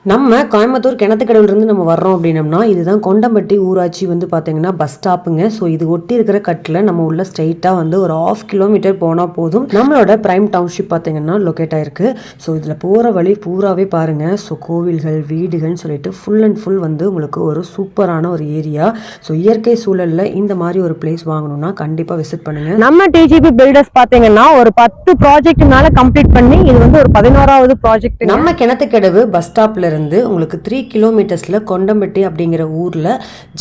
நம்ம கோயம்புத்தூர் கிணத்துக்கடவுலேருந்து நம்ம வர்றோம் அப்படின்னம்னா இதுதான் கொண்டம்பட்டி ஊராட்சி வந்து பார்த்தீங்கன்னா பஸ் ஸ்டாப்புங்க. ஸோ இது ஒட்டி இருக்கிற கட்டில் நம்ம உள்ள ஸ்ட்ரெயிட்டாக வந்து ஒரு 1/2 கிலோமீட்டர் போனால் போதும் நம்மளோட பிரைம் டவுன்ஷிப் பார்த்தீங்கன்னா லொக்கேட் ஆயிருக்கு. ஸோ இதில் போகிற வழி பூராவே பாருங்கள். ஸோ கோவில்கள் வீடுகள்னு சொல்லிட்டு ஃபுல் அண்ட் ஃபுல் வந்து உங்களுக்கு ஒரு சூப்பரான ஒரு ஏரியா. ஸோ இயற்கை சூழலில் இந்த மாதிரி ஒரு பிளேஸ் வாங்கணும்னா கண்டிப்பாக விசிட் பண்ணுங்கள். நம்ம டிஜிபி பில்டர்ஸ் பார்த்தீங்கன்னா ஒரு 10 ப்ராஜெக்ட் மேலே கம்ப்ளீட் பண்ணி இது வந்து ஒரு 11வது ப்ராஜெக்ட். நம்ம கிணத்துக்கடவு பஸ் ஸ்டாப்ல இருந்து உங்களுக்கு 3 கிலோமீட்டர்ஸ்ல கொண்டம்பட்டி அப்படிங்கிற ஊர்ல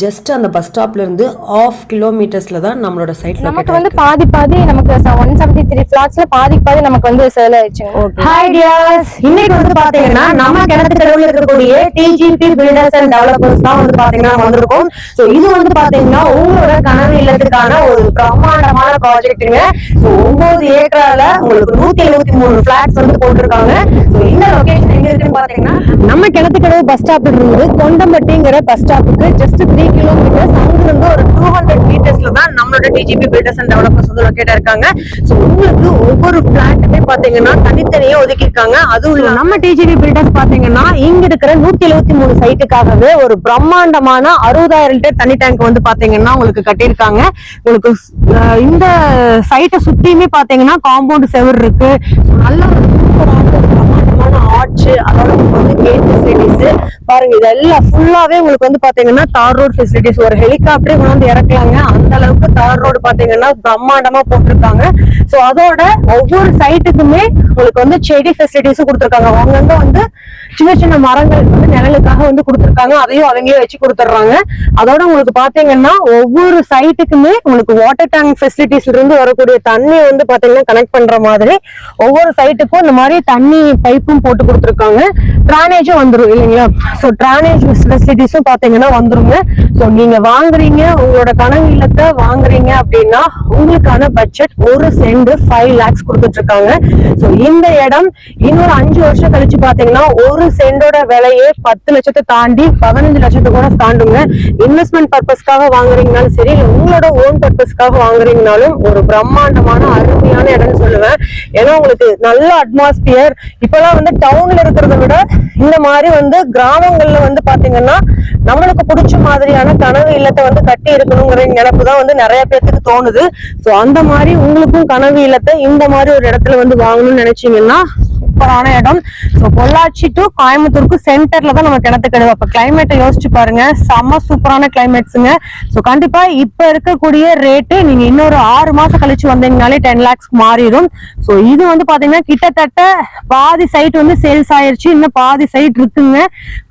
ஜஸ்ட் அந்த பஸ் ஸ்டாப்ல இருந்து 1/2 கிலோமீட்டர்ஸ்ல தான் நம்மளோட சைட். நமக்கு வந்து பாதி நமக்கு 173 ஃபிளாட்ஸ்ல பாதி நமக்கு வந்து சேல் ஆயிடுச்சு. ஹாய் டியர்ஸ், இன்னைக்கு வந்து பாத்தீங்கன்னா நம்ம கிணத்துக்கடவுல இருக்கக்கூடிய டிஜிபி பில்டர்ஸ் அண்ட் டெவலப்பர்ஸ் தான் வந்து பாத்தீங்கன்னா வந்திருக்கோம். சோ இது வந்து பாத்தீங்கன்னா உங்களோட கனவு இல்லத்துக்கான ஒரு பிரம்மாண்டமான ப்ராஜெக்ட்டுங்க. 9 ஏக்கரால உங்களுக்கு 173 ஃபிளாட்ஸ் வந்து போட்டிருக்காங்க. இந்த லொகேஷன் எங்க இருக்குன்னு பாத்தீங்கன்னா நம்ம கிணத்துக்கடவு பஸ் ஸ்டாப்ல இருந்து கொண்டம்பட்டிங்கிற பஸ் ஸ்டாப்புக்கு ஜஸ்ட் 3 கிலோமீட்டர்ஸ். அங்கிருந்து ஒரு 200 மீட்டர்ஸ்ல தான் நம்மளோட டிஜிபி பில்டர்ஸ் அண்ட் டெவலப்பர்ஸ் வந்து லொகேட் இருக்காங்க. சோ உங்களுக்கு ஒவ்வொரு பிளாட்டுமே பாத்தீங்கன்னா தனித்தனியா ஒதுக்கி இருக்காங்க. அதுவும் நம்ம டிஜிபி பில்டர்ஸ் பாத்தீங்கன்னா இங்க இருக்கிற 173 சைட்டுக்காகவே ஒரு பிரம்மாண்டமான 60,000 லிட்டர் தண்ணி டேங்க் வந்து பாத்தீங்கன்னா உங்களுக்கு கட்டியிருக்காங்க. உங்களுக்கு இந்த சைட்டை சுத்தியுமே பாத்தீங்கன்னா காம்பவுண்ட் செவர் இருக்கு. நல்ல ஒரு பிரம்மாண்டமான ஆர்ச், அதோட வந்து கேட் ஃபெசிலிட்டிஸ் பாருங்க. இதெல்லாம் ஃபுல்லாவே உங்களுக்கு வந்து பாத்தீங்கன்னா தார் ரோடு ஃபெசிலிட்டிஸ். ஒரு ஹெலிகாப்டரே வந்து இறக்கலாங்க, அந்த அளவுக்கு தார் ரோடு பாத்தீங்கன்னா பிரம்மாண்டமா போட்டிருக்காங்க. சோ அதோட ஒவ்வொரு சைட்டுக்குமே உங்களுக்கு வந்து செடி ஃபெசிலிட்டிஸும் கொடுத்துருக்காங்க. அங்கங்க வந்து சின்ன சின்ன மரங்கள் வந்து நிழலுக்காக வந்து கொடுத்துருக்காங்க. அதையும் அவங்களே வச்சு கொடுத்துட்றாங்க. அதோட உங்களுக்கு பாத்தீங்கன்னா ஒவ்வொரு சைட்டுக்குமே உங்களுக்கு வாட்டர் டேங்க் ஃபெசிலிட்டிஸ்ல இருந்து வரக்கூடிய தண்ணி வந்து பாத்தீங்கன்னா கனெக்ட் பண்ற மாதிரி ஒவ்வொரு சைட்டுக்கும் இந்த மாதிரி தண்ணி பைப்பும் போட்டு கொடுத்துருக்காங்க. டிரானேஜும் வந்துடும் இல்லைங்களா? ஸோ டிரானேஜ் ஃபெசிலிட்டிஸும் பாத்தீங்கன்னா வந்துருங்க. ஸோ நீங்க வாங்குறீங்க, உங்களோட கனவு இல்லத்தை வாங்குறீங்க அப்படின்னா உங்களுக்கான பட்ஜெட் ஒரு சென்ட் 5 lakhs கொடுத்துட்டு இருக்காங்க. ஸோ இந்த இடம் இன்னொரு 5 வருஷம் கழிச்சு பாத்தீங்கன்னா ஒரு சென்டோட விலையே 10 லட்சத்தை தாண்டி 15 லட்சத்தை கூட தாண்டுங்க. இன்வெஸ்ட்மெண்ட் பர்பஸ்க்காக வாங்குறீங்கனாலும் சரி, இல்லை உங்களோட ஓன் பர்பஸ்க்காக வாங்குறீங்கனாலும் ஒரு பிரம்மாண்டமான அருமையான இடம்னு சொல்லுவேன். ஏன்னா உங்களுக்கு நல்ல அட்மாஸ்பியர். இப்பெல்லாம் வந்து டவுன்ல இருக்கிறத விட இந்த மாதிரி வந்து கிராமங்கள்ல வந்து பாத்தீங்கன்னா நம்மளுக்கு பிடிச்ச மாதிரியான கனவு இல்லத்தை வந்து கட்டி இருக்கணுங்கிற நினைப்பு தான் வந்து நிறைய பேருக்கு தோணுது. சோ அந்த மாதிரி உங்களுக்கும் கனவு இல்லத்தை இந்த மாதிரி ஒரு இடத்துல வந்து வாங்கணும்னு நினைச்சீங்கன்னா சூப்பரான இடம். ஸோ பொள்ளாச்சி டு கோயம்புத்தூருக்கு சென்டர்ல தான் நம்ம கிணத்துக்கடவு. அப்ப கிளைமேட்டை யோசிச்சு பாருங்க, செம்ம சூப்பரான கிளைமேட்ஸுங்க. ஸோ கண்டிப்பா இப்ப இருக்கக்கூடிய ரேட்டு நீங்க இன்னொரு 6 மாசம் கழிச்சு வந்தீங்கனாலே 10 lakhs மாறிடும். ஸோ இது வந்து பாத்தீங்கன்னா கிட்டத்தட்ட பாதி சைட் வந்து சேல்ஸ் ஆயிருச்சு, இன்னும் பாதி சைட் இருக்குங்க.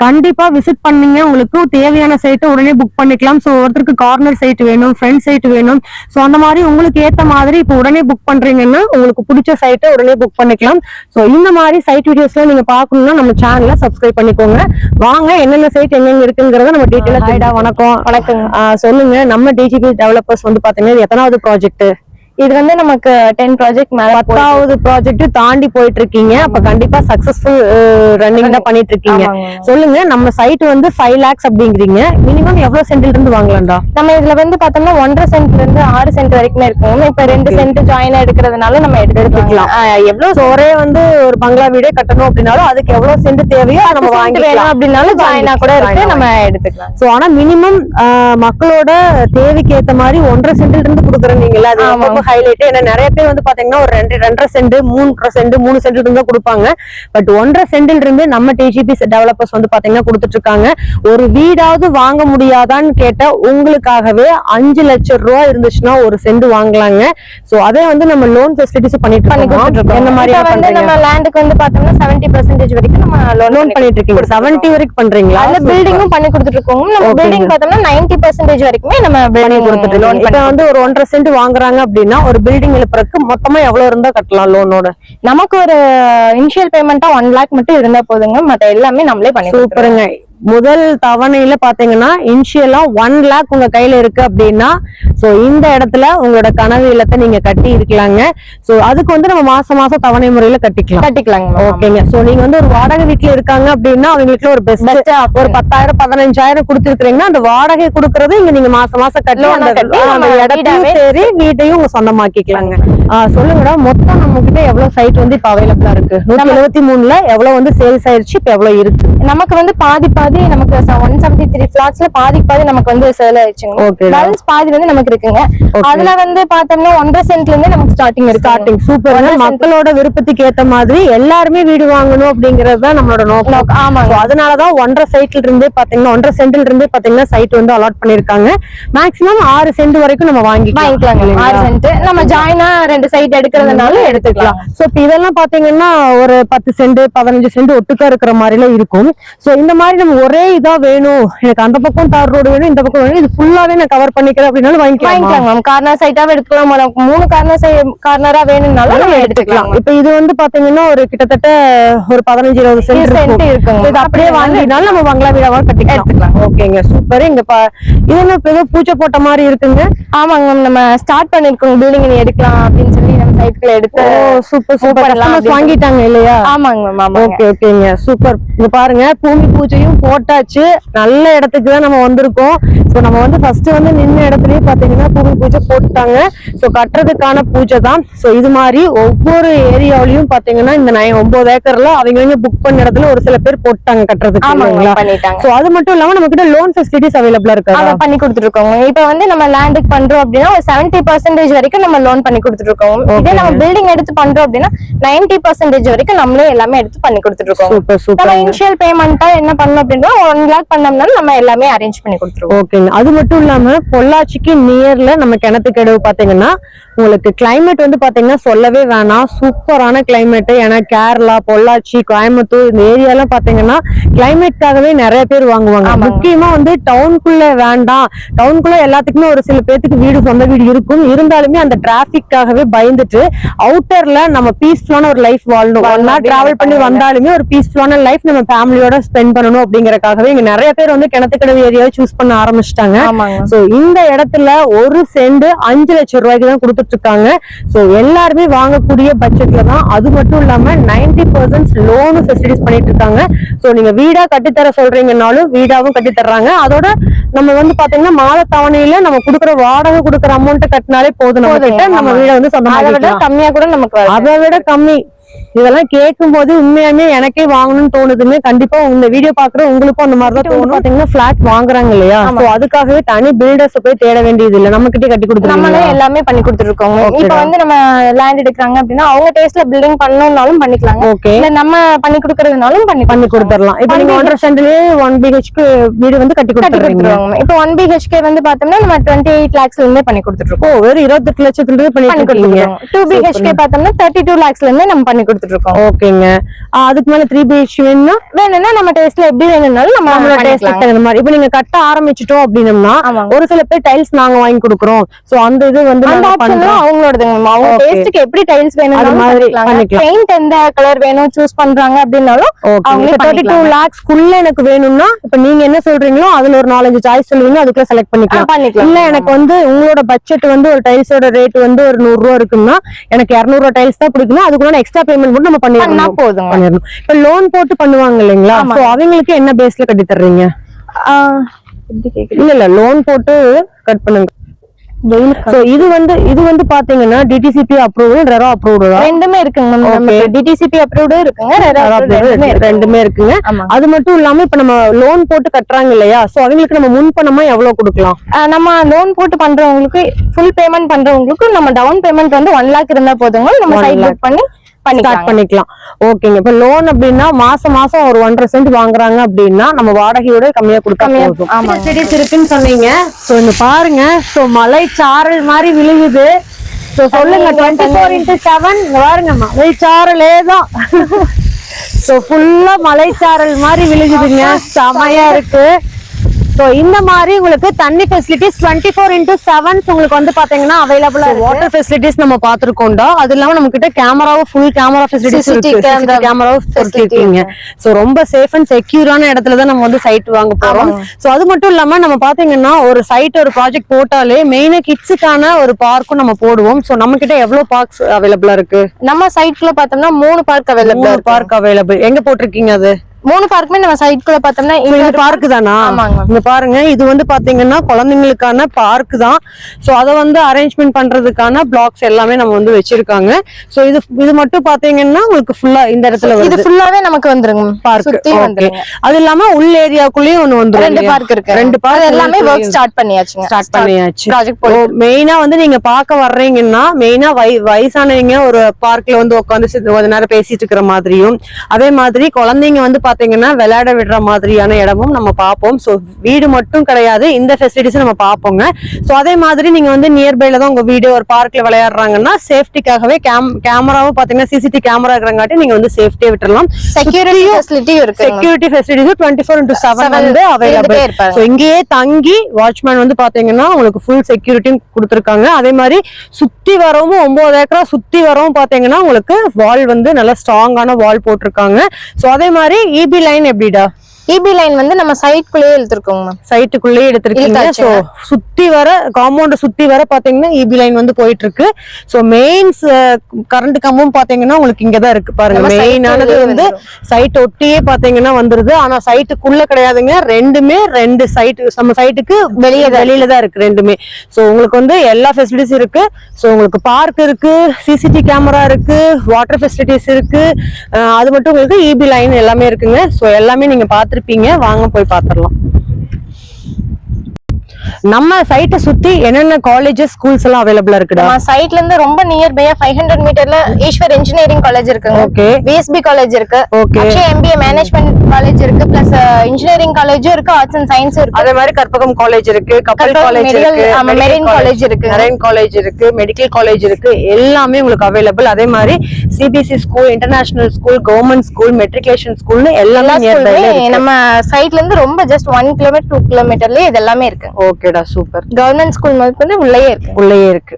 கண்டிப்பா விசிட் பண்ணீங்க, உங்களுக்கு தேவையான சைட்டை உடனே புக் பண்ணிக்கலாம். ஸோ ஒருத்தருக்கு கார்னர் சைட் வேணும், ஃப்ரண்ட் சைட் வேணும். ஸோ அந்த மாதிரி உங்களுக்கு ஏத்த மாதிரி இப்போ உடனே புக் பண்றீங்கன்னா உங்களுக்கு பிடிச்ச சைட்டை உடனே புக் பண்ணிக்கலாம். ஸோ இந்த மாதிரி சைட் வீடியோஸ்லாம் நீங்க பாக்கணும்னா நம்ம சேனலை சப்ஸ்கிரைப் பண்ணிக்கோங்க. வாங்க என்னென்ன சைட் எங்கெங்க இருக்குங்கிறத நம்ம டீட்டெயிலா. வணக்கம். சொல்லுங்க, நம்ம டிஜிபி டெவலப்பர்ஸ் வந்து பாத்தீங்கன்னா எத்தனாவது ப்ராஜெக்ட்? இது வந்து நமக்கு 10 ப்ராஜெக்ட் மேல 10வது ப்ராஜெக்ட் தாண்டி போயிட்டு இருக்கீங்க. அப்ப கண்டிப்பா சக்சஸ்ஃபுல் ரன்னிங் தான் பண்ணிட்டு இருக்கீங்க. சொல்லுங்க, நம்ம சைட் வந்து 5 lakhs அப்படிங்கிறீங்க. மினிமம் எவ்வளவு சென்ட்ல இருந்து வாங்கலாம்டா? நம்ம இதுல வந்து பார்த்தோம்னா 1.5 சென்ட்ல இருந்து 6 சென்ட் வரைக்குமே இருக்கும். இப்ப 2 சென்ட் ஜாயின் எடுக்கிறதுனால நம்ம எடுத்துக்கலாம். எவ்வளவு ஒரே வந்து ஒரு பங்களா வீடே கட்டணும் அப்படின்னாலும் அதுக்கு எவ்வளவு சென்ட் தேவையோ நம்ம வாங்கிக்கலாம். அப்படின்னாலும் ஜாயினா கூட இருக்கு, நம்ம எடுத்துக்கலாம். சோ ஆனா மினிமம் மக்களோட தேவைக்கு ஏத்த மாதிரி 1.5 சென்ட்ல இருந்து கொடுக்குறீங்களா? அது ரொம்ப ஹைலைட். ஏன்னா நிறைய பேர் வந்து பாத்தீங்கன்னா ஒரு 2.5 சென்ட் 3 சென்ட்ல இருந்து கொடுப்பாங்க. பட் 1.5 சென்ட்ல இருந்து நம்ம டிஜிபி டெவலப்பர்ஸ் வந்து பாத்தீங்கன்னா கொடுத்துட்டு இருக்காங்க. ஒரு வீடாவது வாங்க முடியாதான்னு கேட்ட உங்களுக்காகவே 5 லட்சம் ரூபாய் இருந்துச்சுன்னா ஒரு சென்ட் வாங்கலாங்க. சோ அதே வந்து நம்ம லோன் ஃபெசிலிட்டிஸ் பண்ணிட்டு இருக்கோம். என்ன மாதிரி வந்து நம்ம லேண்டுக்கு வந்து பாத்தோம்னா 70% வரைக்கும் நம்ம லோன் பண்ணிட்டு இருக்கீங்க. 70 வரைக்கும் பண்றீங்களா? அந்த பில்டிங்கும் பண்ணி கொடுத்துட்டு இருக்கோம். நம்ம பில்டிங் பார்த்தோம்னா 90% வரைக்குமே நம்ம பில்டிங் கொடுத்துட்டு லோன். இப்ப வந்து ஒரு 1.5 சென்ட் வாங்குறாங்க அப்படின்னா ஒரு பில்டிங் எழுப்புறதுக்கு மொத்தமா எவ்வளவு இருந்தா கட்டலாம் லோனோட? நமக்கு ஒரு இனிஷியல் பேமெண்டா 1 lakh மட்டும் இருந்தா போதுங்க. மத்த எல்லாமே நம்மளே பண்ணி. சூப்பருங்க. முதல் தவணையில பாத்தீங்கன்னா இனிஷியலா 1 lakh உங்க கையில இருக்கு அப்படின்னா சோ இந்த இடத்துல உங்களோட கனவு இல்லத்தை நீங்க கட்டி இருக்கலாங்க. சோ அதுக்கு வந்து நம்ம மாசம் மாசம் தவணை முறையில கட்டிக்கலாங்க. ஓகேங்க. சோ நீங்க வந்து ஒரு வாடகை வீட்டுல இருக்காங்க அப்படின்னா அவங்களுக்கு ஒரு பெஸ்ட் ஒரு 10,000 15,000 கொடுத்துருக்கீங்கன்னா அந்த வாடகை கொடுக்கறது இங்க நீங்க மாசம் மாசம் கட்டி அந்த இடத்தையும் சரி வீட்டையும் உங்க சொந்தமாக்கிக்கலாங்க. சொல்லுங்கடா, மொத்தம் நம்ம கிட்ட எவ்வளவு சைட் வந்து இப்ப அவைலபிளா இருக்கு? 173ல எவ்வளவு வந்து சேல்ஸ் ஆயிருச்சு, இப்ப எவ்வளவு இருக்கு? நமக்கு வந்து பாதி நமக்கு 173 பிளாட்ஸ்ல பாதி நமக்கு வந்து சேல் ஆயிடுச்சுங்க. பேலன்ஸ் பாதி வந்து நமக்கு இருக்குங்க. அதுல வந்து பார்த்தோம்னா 1.5 சென்ட்ல இருந்து நமக்கு ஸ்டார்டிங் இருக்கு. சூப்பர். மக்களோட விருப்பத்துக்கு ஏத்த மாதிரி எல்லாருமே வீடு வாங்கணும் அப்படிங்கறது தான் நம்மளோட நோக்கம். ஆமாங்க. அதனாலதான் 1.5 சைட்ல இருந்தே பாத்தீங்கன்னா 1.5 சென்ட்ல இருந்தே பாத்தீங்கன்னா சைட் வந்து அலாட் பண்ணிருக்காங்க. மேக்ஸிமம் 6 சென்ட் வரைக்கும் நம்ம வாங்கிக்கலாங்க. 6 சென்ட் நம்ம ஜாயினா 2 சைட் எடுக்கிறதுனால எடுத்துக்கலாம். சோ இப்ப இதெல்லாம் பாத்தீங்கன்னா ஒரு 10 சென்ட் 15 சென்ட் ஒட்டுக்கா இருக்கிற மாதிரிலாம் இருக்கும். சோ இந்த மாதிரி நம்ம ஒரே இதா வேணும், எனக்கு அந்த பக்கம் தார் ரோடு வேணும், இந்த பக்கம் வேணும், இது ஃபுல்லாவே நான் கவர் பண்ணிக்கிறேன் அப்படின்னாலும் வாங்கிக்கலாம். கார்னர் சைட்டாவே எடுத்துக்கலாம். 3 கார்னரா வேணும்னாலும் நம்ம எடுத்துக்கலாம். இப்ப இது வந்து பாத்தீங்கன்னா ஒரு கிட்டத்தட்ட ஒரு 15-20 சென்ட் இருக்கும். இது அப்படியே வாங்கினாலும் நம்ம பங்களா வீடாவா கட்டிக்கலாம். ஓகேங்க, சூப்பர். இங்க இது என்ன ஏதோ பூச்சை போட்ட மாதிரி இருக்குங்க? ஆமாங்க, நம்ம ஸ்டார்ட் பண்ணிருக்கோம் பில்டிங் எடுக்கலாம் அப்படின்னு சொல்லி நம்ம சைட்ல எடுத்து. Super super. வாங்கிட்டாங்க இல்லையா? ஆமாங்க மேம். ஓகே ஓகேங்க, சூப்பர். இங்க பாருங்க, பூமி பூஜையும் போட்டாச்சு. நல்ல இடத்துக்கு தான் நம்ம வந்திருக்கோம். சோ நம்ம வந்து ஃபர்ஸ்ட் வந்து நின்ன இடத்துலயே பாத்தீங்கன்னா பூமி பூஜை போட்டுட்டாங்க. சோ கட்டுறதுக்கான பூஜை தான். சோ இது மாதிரி ஒவ்வொரு ஏரியாவிலயும் பாத்தீங்கன்னா இந்த 9 ஏக்கர்ல அவங்க புக் பண்ண இடத்துல ஒரு சில பேர் போட்டாங்க கட்டுறதுக்கு. சோ அது மட்டும் இல்லாம நம்ம கிட்ட லோன் ஃபெசிலிட்டிஸ் அவைலபிளா இருக்கு. பண்ணி கொடுத்துருக்கோம். இப்ப வந்து நம்ம லேண்டுக்கு பண்றோம் அப்படின்னா ஒரு 70% வரைக்கும் நம்ம லோன் பண்ணி கொடுத்துருக்கோம். இதே நம்ம பில்டிங் எடுத்து பண்றோம் அப்படின்னா 90% வரைக்கும் நம்மளே எல்லாமே எடுத்து பண்ணி கொடுத்துருக்கோம். Super super. இனிஷியல் பேமெண்டா என்ன பண்ணணும் அப்படின்னா 1 lakh பண்ணோம்னாலும் நம்ம எல்லாமே அரேஞ்ச் பண்ணி கொடுத்துருவோம். ஓகேங்க. அது மட்டும் இல்லாம பொள்ளாச்சிக்கு நியர்ல நம்ம கிணத்துக்கடவு பாத்தீங்கன்னா உங்களுக்கு கிளைமேட் வந்து பாத்தீங்கன்னா சொல்லவே வேணாம், சூப்பரான கிளைமேட். ஏன்னா கேரளா, பொள்ளாச்சி, கோயம்புத்தூர் இந்த ஏரியா எல்லாம் பாத்தீங்கன்னா கிளைமேட்காகவே நிறைய பேர் வாங்குவாங்க. முக்கியமா வந்து டவுனுக்குள்ள வேண்டாம், டவுனுக்குள்ள எல்லாத்துக்குமே ஒரு சில பேருக்கு வீடு சொந்த வீடு இருக்கும், இருந்தாலுமே அந்த டிராபிக்காகவே பயந்துட்டு அவுட்டர்ல நம்ம பீஸ்ஃபுல்லான ஒரு லைஃப் வாழணும், 1 hour டிராவல் பண்ணி வந்தாலுமே ஒரு பீஸ்ஃபுல்லான லைஃப் நம்ம ஃபேமிலியோட ஸ்பெண்ட் பண்ணணும் அப்படிங்கறக்காகவே இங்க நிறைய பேர் வந்து கிணத்துக்கடவு ஏரியாவை சூஸ் பண்ண ஆரம்பிச்சிட்டாங்க. சோ இந்த இடத்துல ஒரு சென்ட் 5 லட்சம் ரூபாய்க்கு தான் கொடுத்துட்டு இருக்காங்க. சோ எல்லாருமே வாங்கக்கூடிய பட்ஜெட்ல தான். அது மட்டும் இல்லாம 90% லோன் ஃபெசிலிட்டிஸ் பண்ணிட்டு இருக்காங்க. சோ நீங்க வீடா கட்டித்தர சொல்றீங்கன்னாலும் வீடாவும் கட்டி தர்றாங்க. அதோட நம்ம வந்து பாத்தீங்கன்னா மாத தவணையில நம்ம குடுக்குற வாடகை குடுக்குற அமௌண்ட் கட்டினாலே போதும், நம்ம வீட வந்து சொந்தமா கம்மியா கூட நமக்கு அதை விட கம்மி. இதெல்லாம் கேட்கும் போது உண்மையாமே எனக்கே வாங்கணும்னு தோணுதுங்க. கண்டிப்பா இந்த வீடியோ பாக்குற உங்களுக்கும் அந்த மாதிரிதான் தோணும். பாத்தீங்கன்னா பிளாட் வாங்குறாங்க இல்லையா, அதுக்காகவே தனி பில்டர்ஸ் போய் தேட வேண்டியது இல்ல, நம்ம கிட்டே கட்டி கொடுத்துருவோம். நம்மளே எல்லாமே பண்ணி கொடுத்துருக்கோம். இப்ப வந்து நம்ம லேண்ட் எடுக்கிறாங்க அப்படின்னா அவங்க டேஸ்ட்ல பில்டிங் பண்ணணும்னாலும் பண்ணிக்கலாங்க. ஓகே, இல்ல நம்ம பண்ணி கொடுக்கறதுனாலும் பண்ணி கொடுத்துடலாம். இப்ப நீங்க 1.5 சென்ட்லயே 1 BHK வீடு வந்து கட்டி கொடுத்துருவோம். இப்ப 1 BHK வந்து பார்த்தோம்னா நம்ம 28 lakhsல இருந்தே பண்ணி கொடுத்துருக்கோம். வெறும் 28 லட்சத்துல இருந்து பண்ணி கொடுத்துருக்கோம். 2 BHK பார்த்தோம்னா 32 lakhsல இருந்தே நம்ம பண்ணி கொடுத்துருக்கோம். ஓகேங்க. அதுக்கு மேல 3 BHK வேணும்னா நம்ம டேஸ்ட்ல எப்படி வேணும்னாலும் நம்ம டேஸ்ட்ல அந்த மாதிரி. இப்ப நீங்க கட்ட ஆரம்பிச்சிட்டோம் அப்படின்னா ஒரு சில பேர் டைல்ஸ் நாங்க வாங்கி கொடுக்குறோம். சோ அந்த இது வந்து அவங்களோடதுங்க, அவங்க டேஸ்ட்க்கு எப்படி டைல்ஸ் வேணும் அந்த மாதிரி பண்ணிக்கலாம். பெயிண்ட் எந்த கலர் வேணும் சூஸ் பண்றாங்க அப்படினாலும் அவங்க 32 lakhs குள்ள எனக்கு வேணும்னா இப்ப நீங்க என்ன சொல்றீங்களோ அதுல ஒரு 4-5 சாய்ஸ் சொல்லுவீங்க, அதுக்குள்ள செலக்ட் பண்ணிக்கலாம். இல்ல எனக்கு வந்து உங்களோட பட்ஜெட் வந்து ஒரு டைல்ஸோட ரேட் வந்து ஒரு 100 ரூபா இருக்குன்னா எனக்கு 200 ரூபா டைல்ஸ் தான் பிடிக்கும்னா அதுக்குள்ள எக்ஸ்ட்ரா பேமெண்ட் மட்டும் நம்ம பண்ணிடலாம், போதும். இப்ப லோன் போட்டு பண்ணுவாங்க இல்லைங்களா, சோ அவங்களுக்கு என்ன பேஸ்ல கட்டி தர்றீங்க? இல்ல லோன் போட்டு கட் பண்ணுங்க. இது வந்து பாத்தீங்கன்னா டிடிசிபி அப்ரூவல், ரெரா அப்ரூவ்டு ரெண்டுமே இருக்குங்க. நமக்கு டிடிசிபி அப்ரூவ்டு இருக்குங்க, ரெரா அப்ரூவ்டு ரெண்டுமே இருக்குங்க. அது மட்டும் இல்லாம இப்ப நம்ம லோன் போட்டு கட்டுறாங்க இல்லையா, சோ அவங்களுக்கு நம்ம முன் பணமா எவ்வளவு கொடுக்கலாம்? நம்ம லோன் போட்டு பண்றவங்களுக்கு ஃபுல் பேமெண்ட் பண்றவங்களுக்கு நம்ம டவுன் பேமெண்ட் வந்து 1 lakh இருந்தா போதுங்க, நம்ம சைட் புக் பண்ணி ஸ்டார்ட் பண்ணிக்கலாம். ஓகேங்க. இப்ப லோன் அப்படின்னா மாசம் ஒரு 1.5 சென்ட் வாங்குறாங்க அப்படின்னா நம்ம வாடகையோட கம்மியா கொடுத்தா போதும். சிட்டிஸ் இருக்குன்னு சொன்னீங்க. சோ இங்க பாருங்க, சோ மலை சாரல் மாதிரி விழுகுது. சோ சொல்லுங்க 24x7 பாருங்க, மலை சாரலே தான். சோ ஃபுல்லா மலை சாரல் மாதிரி விழுகுதுங்க, செமையா இருக்கு. சோ இந்த மாதிரி உங்களுக்கு தண்ணி ஃபெசிலிட்டிஸ் 24/7 உங்களுக்கு வந்து பாத்தீங்கன்னா அவைலபிளா இருக்கு. வாட்டர் ஃபெசிலிட்டிஸ் நம்ம பாத்துருக்கோம்டா. அது இல்லாம நம்ம கிட்ட கேமராவும் ஃபுல் கேமரா ஃபெசிலிட்டிஸ் இருக்கு. கேமராவும் இருக்கீங்க. சோ ரொம்ப சேஃப் அண்ட் செக்யூரான இடத்துல தான் நம்ம வந்து சைட் வாங்க போறோம். சோ அது மட்டும் இல்லாம நம்ம பாத்தீங்கன்னா ஒரு சைட் ஒரு ப்ராஜெக்ட் போட்டாலே மெயினா கிட்ஸுக்கான ஒரு பார்க்கும் நம்ம போடுவோம். சோ நம்ம கிட்ட எவ்வளவு பார்க்ஸ் அவைலபிளா இருக்கு? நம்ம சைட்ல பார்த்தோம்னா 3 பார்க் அவைலபிள். Park available. எங்க போட்டிருக்கீங்க அது? 3 பார்க்குமே நம்ம சைட்குள்ள பார்த்தோம்னா இந்த பார்க் தானா? இங்க பாருங்க, இது வந்து பாத்தீங்கன்னா குழந்தைங்களுக்கான பார்க் தான். சோ அத வந்து அரேஞ்ச்மெண்ட் பண்றதுக்கான பிளாக்ஸ் எல்லாமே நம்ம வந்து வச்சிருக்காங்க. சோ இது மட்டும் பாத்தீங்கன்னா உங்களுக்கு ஃபுல்லா இந்த இடத்துல இது ஃபுல்லாவே நமக்கு வந்துருங்க பார்க். சுத்தி வந்துருங்க. அது இல்லாம உள்ள ஏரியாக்குள்ளேயும் ஒன்னு வந்துரும். 2 பார்க் இருக்கு. 2 பார்க் எல்லாமே வர்க் ஸ்டார்ட் பண்ணியாச்சு. ப்ராஜெக்ட் போய் மெயினா வந்து நீங்க பார்க்க வர்றீங்கன்னா மெயினா வயசானவங்க ஒரு பார்க்ல வந்து உட்காந்து கொஞ்ச நேரம் பேசிட்டு இருக்கிற மாதிரியும், அதே மாதிரி குழந்தைங்க வந்து பாத்தீங்கன்னா விளையாட விடுற மாதிரியான இடமும் நம்ம பார்ப்போம். சோ வீடு மட்டும் கிடையாது, இந்த ஃபெசிலிட்டிஸ் நம்ம பார்ப்போங்க. சோ அதே மாதிரி நீங்க வந்து நியர்பைல தான் உங்க வீடு ஒரு பார்க்ல விளையாடுறாங்கன்னா சேஃப்டிக்காகவே கேமராவும் பாத்தீங்கன்னா சிசிடிவி கேமரா இருக்கிறங்காட்டி நீங்க வந்து சேஃப்டியா விட்டுறலாம். செக்யூரிட்டி ஃபெசிலிட்டியும் இருக்கு. செக்யூரிட்டி ஃபெசிலிட்டிஸ் 24/7 வந்து அவைலபிள். சோ இங்கேயே தங்கி வாட்ச்மேன் வந்து பாத்தீங்கன்னா உங்களுக்கு ஃபுல் செக்யூரிட்டியும் கொடுத்துருக்காங்க. அதே மாதிரி சுத்தி வரவும் 9 ஏக்கரா சுத்தி வரவும் பாத்தீங்கன்னா உங்களுக்கு வால் வந்து நல்ல ஸ்ட்ராங்கான வால் போட்டிருக்காங்க. சோ அதே மாதிரி இபி லைன் எப்படிடா? இபி லைன் வந்து நம்ம சைட்குள்ளேயே எடுத்துருக்கோம். சைட்டுக்குள்ளேயே எடுத்திருக்கீங்க. சோ சுத்தி வர காம்பவுண்ட் சுத்தி வர பாத்தீங்கன்னா இபி லைன் வந்து போயிட்டு இருக்கு. சோ மெயின்ஸ் கரண்ட் கம்பம் பாத்தீங்கன்னா உங்களுக்கு இங்கதான் இருக்கு பாருங்க. மெயினானது வந்து சைட் ஒட்டியே பாத்தீங்கன்னா வந்துருது. ஆனா சைட்டுக்குள்ள கிடையாதுங்க. ரெண்டுமே 2 சைட் நம்ம சைட்டுக்கு வெளியில தான் இருக்கு ரெண்டுமே. சோ உங்களுக்கு வந்து எல்லா ஃபெசிலிட்டிஸ் இருக்கு. சோ உங்களுக்கு பார்க் இருக்கு, சிசிடிவி கேமரா இருக்கு, வாட்டர் ஃபெசிலிட்டிஸ் இருக்கு. அது மட்டும் உங்களுக்கு இபி லைன் எல்லாமே இருக்குங்க. சோ எல்லாமே நீங்க பாத்துருப்பீங்க. வாங்க போய் பாத்துடலாம். நம்ம சைட்டை சுத்தி என்னென்ன காலேஜஸ் ஸ்கூல்ஸ் எல்லாம் அவைலபிளா இருக்குடா? நம்ம சைட்ல இருந்து ரொம்ப நியர் பையா 500 மீட்டர்ல ஈஸ்வர் இன்ஜினியரிங் காலேஜ் இருக்குங்க. ஓகே. விஎஸ்பி காலேஜ் இருக்கு. Okay. Akshay MBA management college இருக்கு. பிளஸ் இன்ஜினியரிங் காலேஜும் இருக்கு, ஆர்ட்ஸ் அண்ட் சயின்ஸும் இருக்கு. அதே மாதிரி கற்பகம் காலேஜ் இருக்கு, கப்பல் காலேஜ் இருக்கு, மெரின் காலேஜ் இருக்கு, மெரின் காலேஜ் இருக்கு, மெடிக்கல் காலேஜ் இருக்கு. எல்லாமே உங்களுக்கு அவைலபிள். அதே மாதிரி CBSE school, international school, government school, matriculation ஸ்கூல்னு எல்லாமே நம்ம சைட்ல இருந்து ரொம்ப ஜஸ்ட் 1 கிலோமீட்டர் 2 கிலோமீட்டர்லயே இதெல்லாமே இருக்கு. ஓகேடா, சூப்பர். கவர்மெண்ட் ஸ்கூல் வந்து உள்ளே இருக்கு.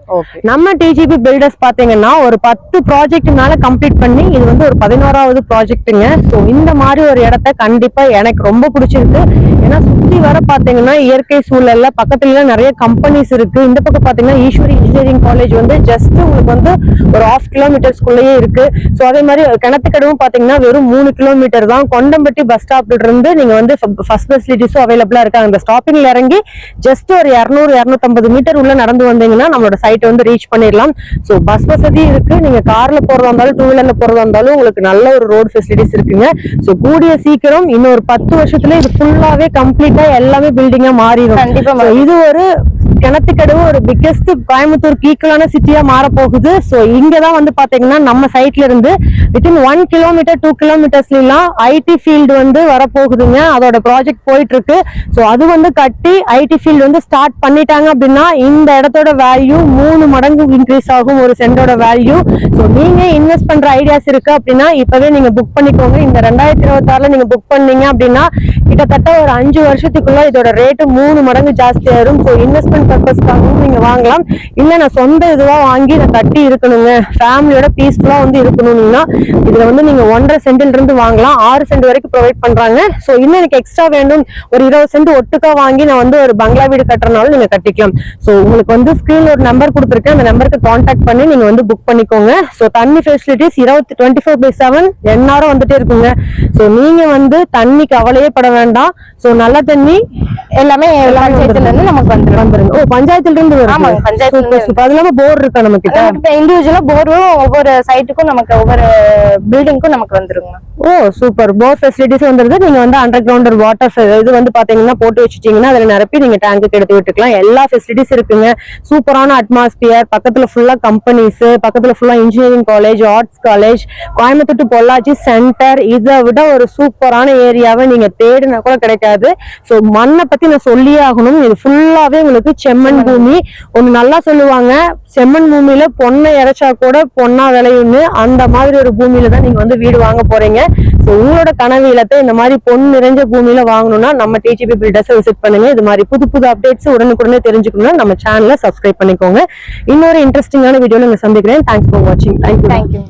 நம்ம டிஜிபி பில்டர்ஸ் பாத்தீங்கன்னா ஒரு 10 ப்ராஜெக்ட் மேல கம்ப்ளீட் பண்ணி இது வந்து ஒரு 11வது ப்ராஜெக்ட்டுங்க. சோ இந்த மாதிரி ஒரு இடத்த கண்டிப்பா எனக்கு ரொம்ப பிடிச்சிருக்கு. ஏன்னா சுத்தி வர பாத்தீங்கன்னா இயற்கை சூழல்ல பக்கத்துல நிறைய கம்பெனிஸ் இருக்கு. இந்த பக்கம் பாத்தீங்கன்னா ஈஸ்வரி இன்ஜினியரிங் காலேஜ் வந்து ஜஸ்ட் உங்களுக்கு வந்து ஒரு 1/2 கிலோமீட்டர்ஸ்குள்ளேயே இருக்கு. சோ அதே மாதிரி கிணத்துக்கடவும் பாத்தீங்கன்னா வெறும் 3 கிலோமீட்டர் தான். கொண்டம்பட்டி பஸ் ஸ்டாப்ல இருந்து நீங்க வந்து ஃபர்ஸ்ட் ஃபெசிலிட்டிஸும் அவைலபிளா இருக்கு. அந்த ஸ்டாப்பிங்ல இறங்கி ஜஸ்ட் ஒரு 200-250 மீட்டர் உள்ள நடந்து வந்தீங்கன்னா நம்மளோட சைட் வந்து ரீச் பண்ணிடலாம். சோ பஸ் வசதி இருக்கு. நீங்க கார்ல போறதா இருந்தாலும் 2 வீலர்ல போறதா இருந்தாலும் உங்களுக்கு நல்ல ஒரு ரோடு ஃபெசிலிட்டிஸ் இருக்குங்க. சோ கூடிய சீக்கிரம் இன்னொரு 10 வருஷத்துல இது ஃபுல்லாவே கம்ப்ளீட்டா எல்லாமே பில்டிங்கா மாறிடும். கண்டிப்பா இது ஒரு கிணத்துக்கடவு ஒரு பிக்கெஸ்ட் கோயம்புத்தூருக்கு ஈக்குவலான சிட்டியா மாற போகுது. சோ இங்கதான் வந்து பாத்தீங்கன்னா நம்ம சைட்ல இருந்து வித்தின் 1 கிலோமீட்டர் 2 கிலோமீட்டர்ஸ்ல எல்லாம் ஐடி ஃபீல்டு வந்து வரப்போகுதுங்க. அதோட ப்ராஜெக்ட் போயிட்டு இருக்கு. சோ அது வந்து கட்டி ஐடி ஃபீல்டு வந்து ஸ்டார்ட் பண்ணிட்டாங்க அப்படின்னா இந்த இடத்தோட வேல்யூ 3 மடங்கு இன்க்ரீஸ் ஆகும் ஒரு சென்டோட வேல்யூ. சோ நீங்க இன்வெஸ்ட் பண்ற ஐடியாஸ் இருக்கு அப்படின்னா இப்பவே நீங்க புக் பண்ணிக்கோங்க. இந்த 2026ல நீங்க புக் பண்ணீங்க அப்படின்னா கிட்டத்தட்ட ஒரு 5 வருஷத்துக்குள்ள இதோட ரேட்டு 3 மடங்கு ஜாஸ்தி ஆயிரும். சோ இன்வெஸ்ட்மெண்ட் பர்பஸ்க்காகவும் நீங்க வாங்கலாம். இல்ல நான் சொந்த இதுவா வாங்கி நான் கட்டி இருக்கணுங்க, ஃபேமிலியோட பீஸ்ஃபுல்லா வந்து இருக்கணும்னா இதுல வந்து நீங்க 1.5 சென்ட்ல இருந்து வாங்கலாம். 6 சென்ட் வரைக்கும் ப்ரொவைட் பண்றாங்க. சோ இன்னும் எனக்கு எக்ஸ்ட்ரா வேணும் ஒரு 20 சென்ட் ஒட்டுக்கா வாங்கி நான் வந்து ஒரு பங்களா வீடு கட்டுறதுனால நீங்க கட்டிக்கலாம். சோ உங்களுக்கு வந்து ஸ்கிரீன்ல ஒரு நம்பர் கொடுத்துருக்கேன். அந்த நம்பருக்கு கான்டாக்ட் பண்ணி நீங்க வந்து புக் பண்ணிக்கோங்க. சோ தண்ணி ஃபெசிலிட்டிஸ் 24/7 எந்நேரம் வந்துட்டே இருக்குங்க. சோ நீங்க வந்து தண்ணி கவலையே பட வேண்டாம். சோ நல்ல தண்ணி எல்லாமே பஞ்சாயத்துல இருந்து நமக்கு வந்துருங்க. ஓ பஞ்சாயத்துல இருந்து வரும். அது இல்லாம போர் இருக்கா நம்ம கிட்ட? இண்டிவிஜுவலா போரும் ஒவ்வொரு சைட்டுக்கும் நமக்கு ஒவ்வொரு பில்டிங்க்கும் நமக்கு வந்துருங்க. ஓ சூப்பர். போர் ஃபெசிலிட்டிஸ் வந்துருது. நீங்க வந்து அண்டர் கிரவுண்டர் வாட்டர் இது வந்து பாத்தீங்கன்னா போட்டு வச்சுட்டீங்கன்னா அதுல நிரப்பி நீங்க டேங்க்கு எடுத்து விட்டுக்கலாம். எல்லா ஃபெசிலிட்டிஸ் இருக்குங்க. சூப்பரான அட்மாஸ்பியர். பக்கத்துல ஃபுல்லா கம்பெனிஸ், பக்கத்துல ஃபுல்லா engineering college, arts college, Coimbatore to Pollachi centre. இதை விட ஒரு சூப்பரான ஏரியாவை நீங்க தேடினா கூட கிடைக்காது. சோ மண்ணை பத்தி நான் சொல்லியே ஆகணும். இது ஃபுல்லாவே உங்களுக்கு செம்மண் பூமி. ஒண்ணு நல்லா சொல்லுவாங்க, செம்மண் பூமியில பொண்ணை இறைச்சா கூட பொண்ணா விளையும்னு. அந்த மாதிரி ஒரு பூமியில தான் நீங்க வந்து வீடு வாங்க போறீங்க. சோ உங்களோட கனவு இல்லத்தை இந்த மாதிரி பொன் நிறைஞ்ச பூமியில வாங்கணும்னா நம்ம டிஜிபி பில்டர்ஸ் விசிட் பண்ணுங்க. இது மாதிரி புது புது அப்டேட்ஸ் உடனுக்குடனே தெரிஞ்சுக்கணும்னா நம்ம சேனலை சப்ஸ்கிரைப் பண்ணிக்கோங்க. இன்னொரு இன்ட்ரெஸ்டிங்கான வீடியோல உங்களை சந்திக்கிறேன். தேங்க்ஸ் ஃபார் வாட்சிங். தேங்க்யூ.